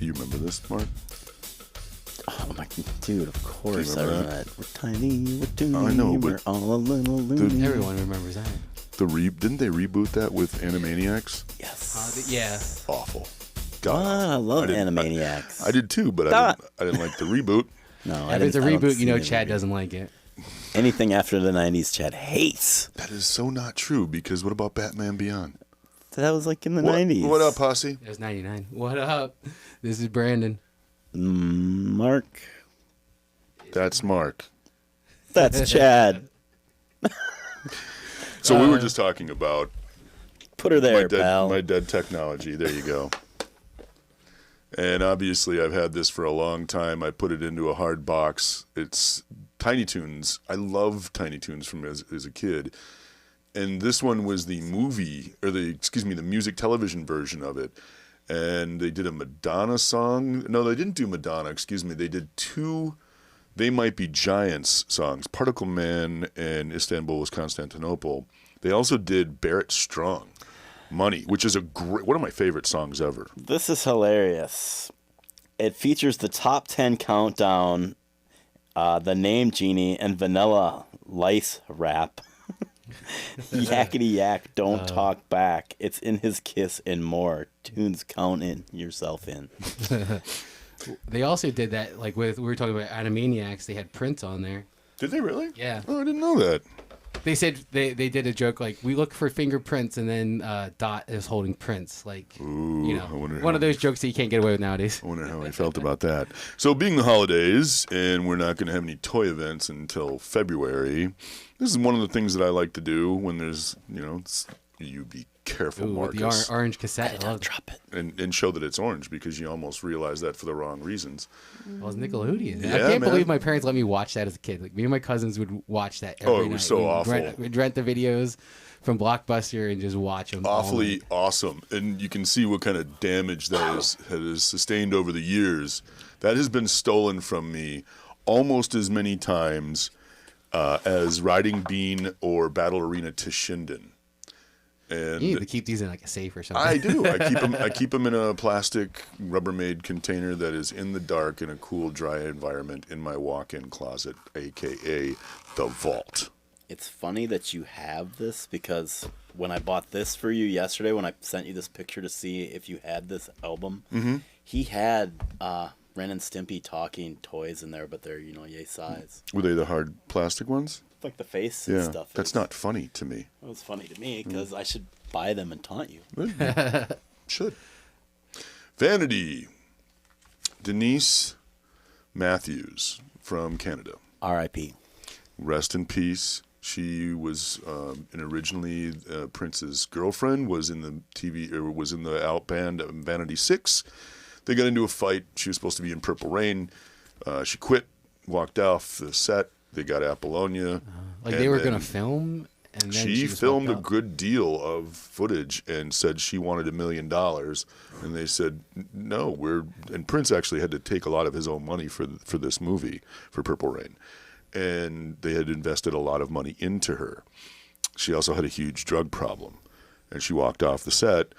You remember this, Mark? Oh my dude, of course I remember that. We're tiny, we're toony, I know, we're but all a little loony. Everyone remembers that. Didn't they reboot that with Animaniacs? Yes. Yeah. Awful. Oh, God, I love I didn't- Animaniacs. I did too, but I didn't like the reboot. No, If it's a reboot, you know Chad doesn't like it. Anything after the 90s, Chad hates. That is so not true, because what about Batman Beyond? That was like in the 90s. What up, Posse? It was 99. What up? This is Brandon. Mark. That's Mark. That's Chad. So we were just talking about Put her there, pal. my dead technology. There you go. And obviously, I've had this for a long time. I put it into a hard box. It's Tiny Toons. I love Tiny Toons from as a kid. And this one was the the music television version of it. And they did a Madonna song. No, they didn't do Madonna, They did two They Might Be Giants songs, Particle Man and Istanbul Was Constantinople. They also did Barrett Strong, Money, which is one of my favorite songs ever. This is hilarious. It features the top 10 countdown, the Name Genie, and Vanilla Lice rap. Yakety yak, don't talk back. It's in his kiss and more. Tunes counting yourself in. They also did that, like we were talking about Animaniacs. They had Prince on there. Did they really? Yeah. Oh, I didn't know that. They said they did a joke like, we look for fingerprints, and then Dot is holding Prince. Like, Ooh, one of those jokes that you can't get away with nowadays. I wonder how I felt about that. So being the holidays, and we're not going to have any toy events until February, this is one of the things that I like to do when there's, you be careful, Ooh, with Marcus. the orange cassette. I love Drop it. And show that it's orange, because you almost realize that for the wrong reasons. Well, it's Nickelodeon. Yeah, I can't man. believe my parents let me watch that as a kid. Like, me and my cousins would watch that every night. It was so awful. We'd rent the videos from Blockbuster and just watch them. Awfully awesome. And you can see what kind of damage that has sustained over the years. That has been stolen from me almost as many times as Riding Bean or Battle Arena Toshinden. And You need to keep these in like a safe or something. I do. I keep them in a plastic Rubbermaid container that is in the dark in a cool, dry environment in my walk-in closet, a.k.a. the vault. It's funny that you have this, because when I bought this for you yesterday, when I sent you this picture to see if you had this album, he had Ren and Stimpy talking toys in there, but they're, yay size. Were they the hard plastic ones? Like the face and stuff. That's not funny to me. It was funny to me, because I should buy them and taunt you. Should. Vanity. Denise Matthews from Canada. R.I.P. Rest in peace. She was originally Prince's girlfriend. Was in the out band Vanity 6. They got into a fight. She was supposed to be in Purple Rain. She quit, walked off the set. They got Apollonia. They were going to film, and then she filmed a good deal of footage and said she wanted $1 million, and they said no. And Prince actually had to take a lot of his own money for this movie, for Purple Rain, and they had invested a lot of money into her. She also had a huge drug problem, and she walked off the set,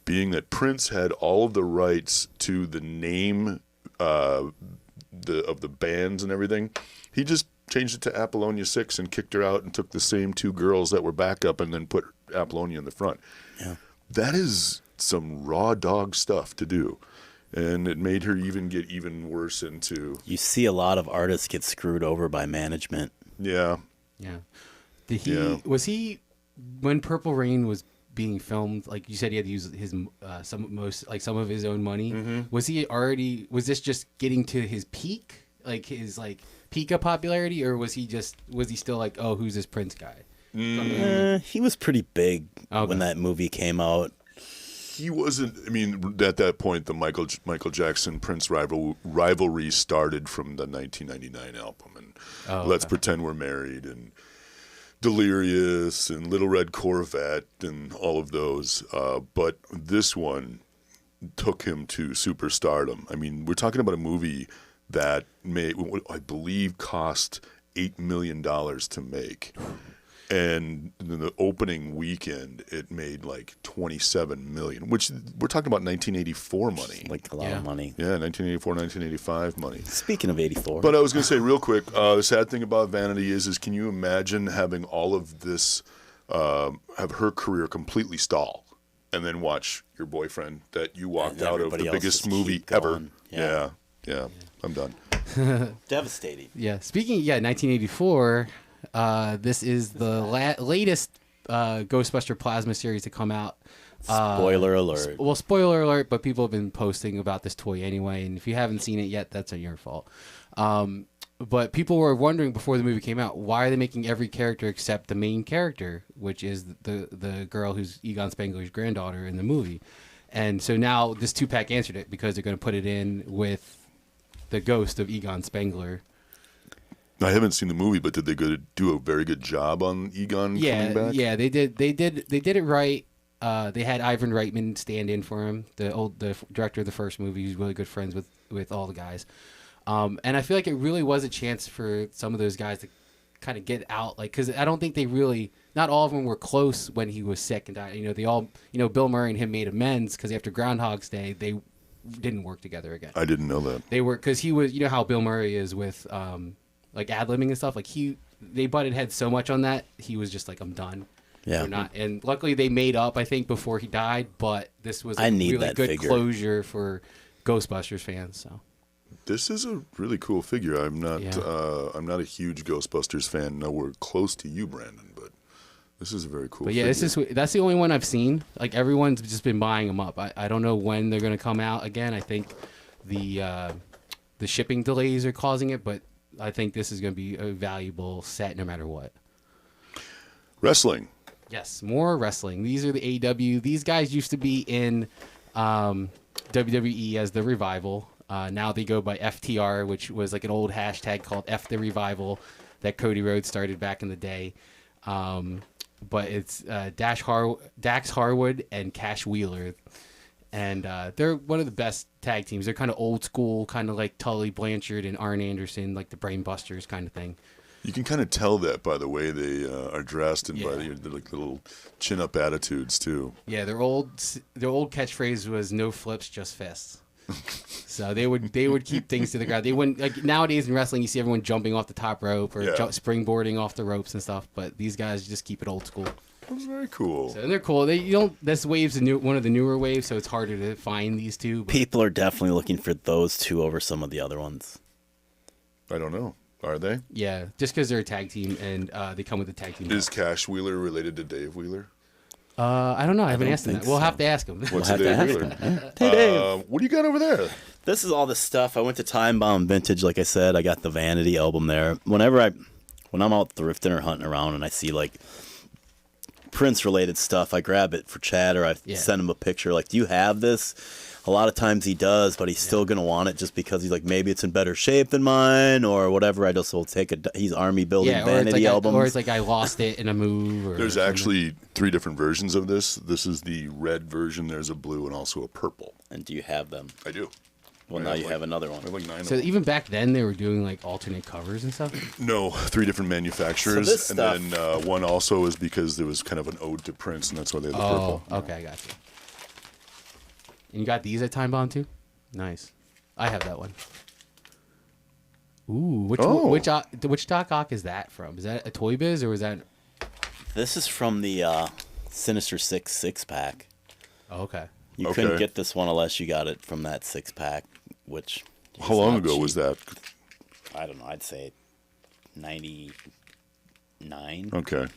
being that Prince had all of the rights to the name of the bands and everything. He just changed it to Apollonia 6 and kicked her out and took the same two girls that were backup and then put Apollonia in the front. Yeah. That is some raw dog stuff to do. And it made her get even worse into... You see a lot of artists get screwed over by management. Yeah. Yeah. Was he, when Purple Rain was being filmed, like you said, he had to use his some of his own money. Mm-hmm. Was this just getting to his peak? Like his peak of popularity, or was he still like, oh, who's this Prince guy? He was pretty big when that movie came out. He wasn't. I mean, at that point, the Michael Jackson Prince rivalry started from the 1999 album, and Let's Pretend We're Married, and Delirious, and Little Red Corvette, and all of those. But this one took him to superstardom. I mean, we're talking about a movie that I believe cost $8 million to make, And the opening weekend, it made like $27 million, which we're talking about 1984 money. Like a lot of money. Yeah, 1984, 1985 money. Speaking of 84. But I was going to say real quick, the sad thing about Vanity is can you imagine having all of this, have her career completely stall, and then watch your boyfriend that you walked out of the biggest movie ever. Yeah, I'm done. Devastating. Yeah. Speaking, 1984. This is the latest Ghostbuster Plasma series to come out. Spoiler alert. Well, spoiler alert, but people have been posting about this toy anyway, and if you haven't seen it yet, that's not your fault. But people were wondering before the movie came out, why are they making every character except the main character, which is the girl who's Egon Spengler's granddaughter in the movie. And so now this 2-pack answered it, because they're going to put it in with the ghost of Egon Spengler. I haven't seen the movie, but did they do a very good job on Egon coming back? Yeah, they did it right. They had Ivan Reitman stand in for him, the director of the first movie. He's really good friends with all the guys. And I feel like it really was a chance for some of those guys to kind of get out, like, because I don't think not all of them were close when he was sick and died. They all, Bill Murray and him made amends, because after Groundhog's Day, they didn't work together again. I didn't know that. They were, because he was, how Bill Murray is with, like ad-libbing and stuff. Like they butted heads so much on that, he was just like, I'm done. Yeah. We're not. And luckily they made up, I think, before he died, but this was I need really that good figure. Closure for Ghostbusters fans. So this is a really cool figure. I'm not a huge Ghostbusters fan, nowhere close to you, Brandon, but this is a very cool figure. That's the only one I've seen. Like, everyone's just been buying them up. I don't know when they're going to come out again. I think the shipping delays are causing it, but I think this is going to be a valuable set no matter what. Wrestling. Yes, more wrestling. These are the AEW. These guys used to be in WWE as the Revival. Now they go by FTR, which was like an old hashtag called F the Revival that Cody Rhodes started back in the day. But it's Dax Harwood and Cash Wheeler. And they're one of the best tag teams. They're kind of old school, kind of like Tully Blanchard and Arn Anderson, like the Brainbusters kind of thing. You can kind of tell that by the way they are dressed and by their like little chin-up attitudes too. Yeah, their old catchphrase was "No flips, just fists." So they would keep things to the ground. They wouldn't, like nowadays in wrestling, you see everyone jumping off the top rope or springboarding off the ropes and stuff. But these guys just keep it old school. That's very cool. So they're cool. This wave's one of the newer waves, so it's harder to find these two. But people are definitely looking for those two over some of the other ones. I don't know. Are they? Yeah, just because they're a tag team and they come with a tag team. Is Cash Wheeler related to Dave Wheeler? I don't know. I haven't asked him that. We'll have to ask him. What's a Dave Wheeler? Hey, Dave. What do you got over there? This is all the stuff. I went to Time Bomb Vintage, like I said. I got the Vanity album there. When I'm out thrifting or hunting around and I see like Prince-related stuff, I grab it for Chad or I send him a picture. Like, do you have this? A lot of times he does, but he's still going to want it just because he's like, maybe it's in better shape than mine or whatever. I just will take he's army building Vanity albums. Or it's like I lost it in a move. Or there's something. Actually 3 different versions of this. This is the red version. There's a blue and also a purple. And do you have them? I do. Well, now you have another one. I have like 9 So of them. even back then, they were doing like alternate covers and stuff? No, 3 different manufacturers. So and then one also is because there was kind of an ode to Prince, and that's why they had the purple. Okay, I got you. And you got these at Time Bomb too? Nice. I have that one. Ooh, which Doc Ock is that from? Is that a Toy Biz or was that? This is from the Sinister Six 6-pack. Oh, okay. You couldn't get this one unless you got it from that 6-pack, which. How long ago was that? I don't know. I'd say 99. Okay.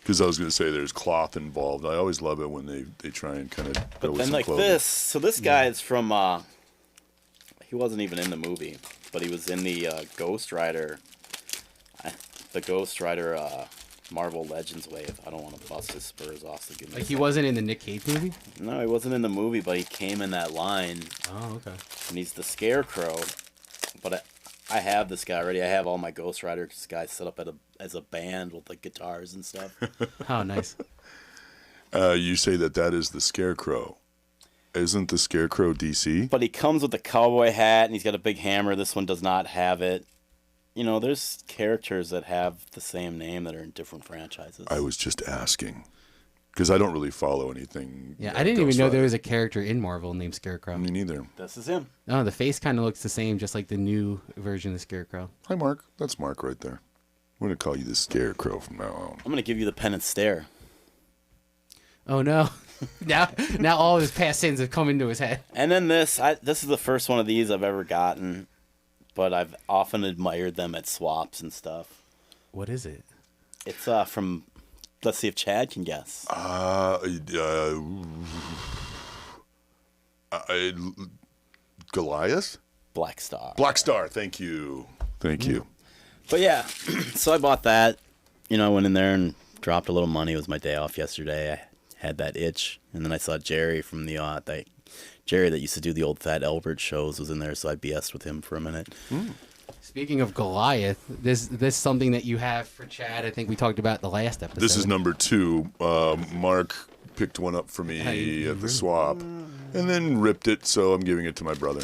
Because I was going to say there's cloth involved. I always love it when they try and kind of go with then some like clothing. this. So this guy is from. He wasn't even in the movie, but he was in the Ghost Rider. The Ghost Rider Marvel Legends wave. I don't want to bust his spurs off. So give me Like he wasn't in the Nick Cage movie? No, he wasn't in the movie, but he came in that line. Oh, okay. And he's the Scarecrow. But I have this guy already. I have all my Ghost Rider guys set up as a band with like guitars and stuff. Oh, nice. You say that is the Scarecrow. Isn't the Scarecrow DC? But he comes with a cowboy hat and he's got a big hammer. This one does not have it. there's characters that have the same name that are in different franchises. I was just asking. Because I don't really follow anything. Yeah, I didn't even know there was a character in Marvel named Scarecrow. Me neither. This is him. Oh, the face kind of looks the same, just like the new version of Scarecrow. Hi, Mark. That's Mark right there. I'm going to call you the Scarecrow from now on. I'm going to give you the penance stare. Oh, no. now all of his past sins have come into his head. And then this is the first one of these I've ever gotten, but I've often admired them at swaps and stuff. What is it? It's from... Let's see if Chad can guess. Goliath? Black Star. Black Star. Thank you. But yeah, so I bought that. I went in there and dropped a little money. It was my day off yesterday. I had that itch. And then I saw Jerry from the Jerry that used to do the old Fat Albert shows was in there, so I BS'd with him for a minute. Speaking of Goliath, this something that you have for Chad. I think we talked about the last episode. This is number 2. Mark picked one up for me at the swap and then ripped it, so I'm giving it to my brother.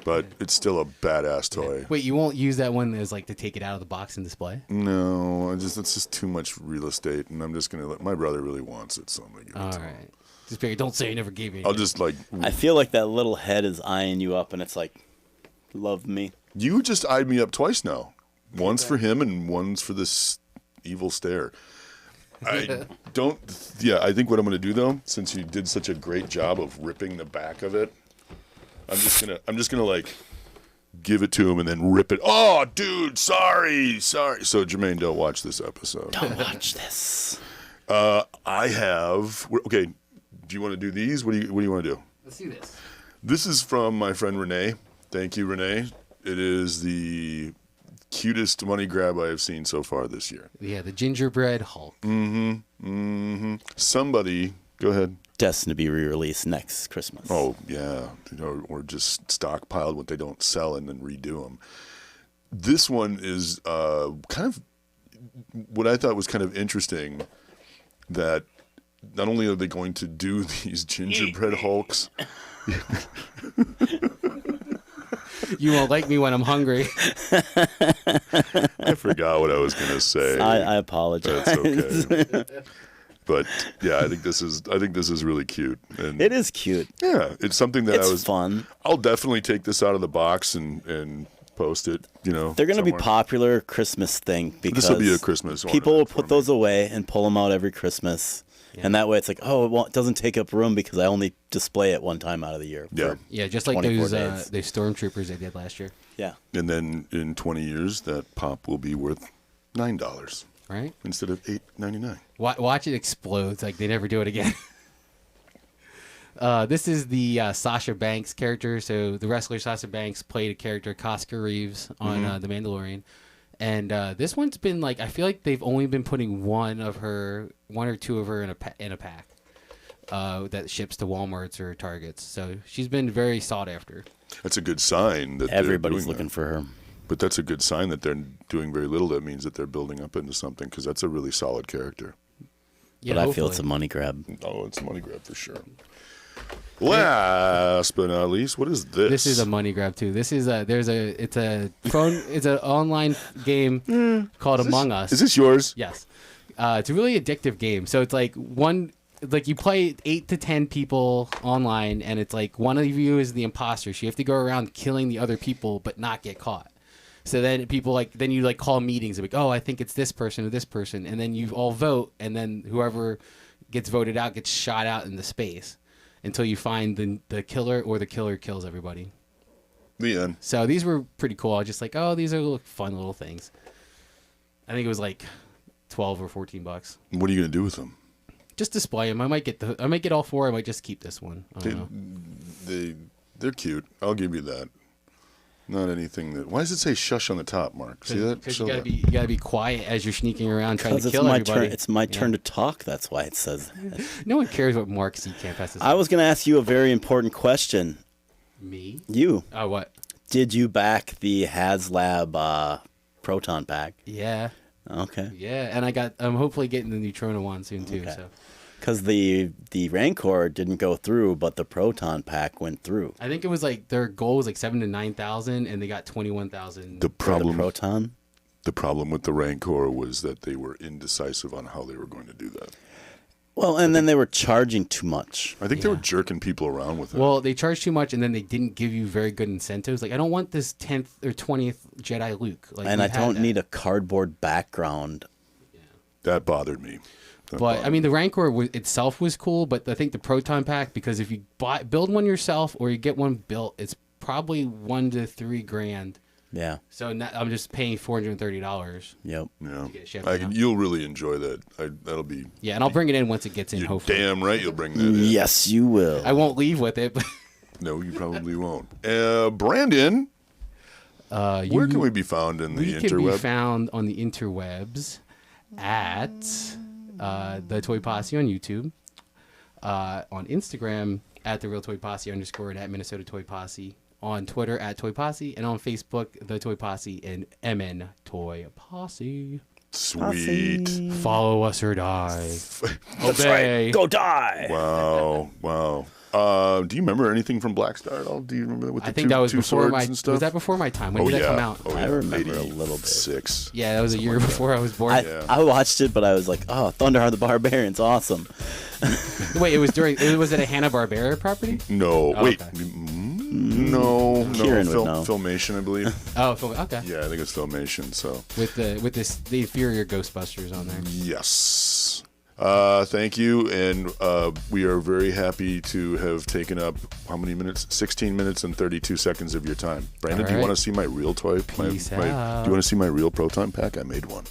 But it's still a badass toy. Wait, you won't use that one as like to take it out of the box and display? No, it's just too much real estate, and I'm just gonna let my brother really wants it, so I'm gonna give it to him. All right. Just figure, don't say you never gave me. I'll just I feel like that little head is eyeing you up, and it's like, love me. You just eyed me up twice now. Once for him and once for this evil stare. I think what I'm gonna do though, since you did such a great job of ripping the back of it, I'm just gonna like give it to him and then rip it. Oh, dude, sorry. So Jermaine, don't watch this episode. Don't watch this. Okay. Do you want to do these? What do you want to do? Let's do this. This is from my friend Renee. Thank you, Renee. It is the cutest money grab I have seen so far this year. Yeah, the gingerbread Hulk. Somebody, go ahead. Destined to be re-released next Christmas. Oh, yeah. Or just stockpiled what they don't sell and then redo them. This one is kind of what I thought was kind of interesting, that not only are they going to do these gingerbread Hulks. You won't like me when I'm hungry. I forgot what I was going to say. I apologize. That's okay. But yeah, I think this is really cute. And it is cute. Yeah, it's something that it's fun. I'll definitely take this out of the box and post it. They're going to be popular Christmas thing because this will be a Christmas. People will put those away and pull them out every Christmas. Yeah. And that way it's like, it doesn't take up room because I only display it one time out of the year. Yeah, just like those stormtroopers they did last year. Yeah. And then in 20 years, that pop will be worth $9. Right? Instead of $8.99. Watch it explode. It's like they never do it again. This is the Sasha Banks character. So the wrestler Sasha Banks played a character, Casca Reeves, on The Mandalorian. And this one's been like, I feel like they've only been putting one or two of her in a pack that ships to Walmarts or Targets. So she's been very sought after. That's a good sign that everybody's looking for her. But that's a good sign that they're doing very little. That means that they're building up into something, because that's a really solid character. Yeah, but hopefully. I feel it's a money grab. Oh, it's a money grab for sure. Last but not least, what is this? This is a money grab too. This is it's an online game called Among Us. Is this yours? Yes. It's a really addictive game. So it's like you play 8 to 10 people online, and it's like one of you is the imposter. So you have to go around killing the other people but not get caught. So then you call meetings and I think it's this person or this person, and then you all vote, and then whoever gets voted out gets shot out into space until you find the killer, or the killer kills everybody. The end. So these were pretty cool. I was just like, these are fun little things. I think it was like $12 or $14. What are you gonna do with them? Just display them. I might get all 4. I might just keep this one. I don't know. They're cute. I'll give you that. Not anything that. Why does it say "shush" on the top, Mark? See that? Because you gotta be quiet as you're sneaking around trying to kill everybody. It's my turn to talk. That's why it says that. No one cares what Mark Seacamp has to say. I was gonna ask you a very important question. Me? You? Oh, what? Did you back the HasLab Proton pack? Yeah. Okay. Yeah, and I'm hopefully getting the Neutrona one soon too. Okay. So. Because the Rancor didn't go through, but the Proton Pack went through. I think it was like their goal was like 7,000 to 9,000, and they got 21,000. The problem, Proton. the problem with the Rancor was that they were indecisive on how they were going to do that. Well, and then they were charging too much. I think they were jerking people around with it. Well, they charged too much, and then they didn't give you very good incentives. Like, I don't want this 10th or 20th Jedi Luke. Like, And I don't need a cardboard background. That bothered me. But I mean, the Rancor itself was cool, but I think the Proton Pack, because if you build one yourself or you get one built, it's probably $1,000 to $3,000. Yeah. So I'm just paying $430. Yep. Yeah, get shipped, you'll really enjoy that. That'll be. Yeah, and I'll bring it in once it gets in. You're hopefully. damn right you'll bring that in. Yes, you will. I won't leave with it. But No, you probably won't. Brandon, where can we be found in the we can be interweb? found on the interwebs at the Toy Posse on YouTube, on Instagram at the Real Toy Posse _ and at Minnesota Toy Posse, on Twitter at Toy Posse, and on Facebook the Toy Posse and MN Toy Posse. Sweet. Follow us or die. That's Obey. right. Go die. Wow. Do you remember anything from Black Star at all? Do you remember with the I think that was two before swords my. and stuff? Was that before my time? When did that come out? Oh, yeah. I remember a little bit. 86. Yeah, that was a year before I was born. I watched it, but I was like, oh, Thunderheart the Barbarian's awesome. Wait, it was it a Hanna-Barbera property? No, Oh, wait. okay. No, Kieran would know. Filmation, I believe. Oh, okay. Yeah, I think it's Filmation. So With the inferior Ghostbusters on there. yes. Thank you, and we are very happy to have taken up how many minutes? 16 minutes and 32 seconds of your time. Brandon, All do you right. want to see my real toy? Peace Do you out. want to see my real Proton Pack? I made one.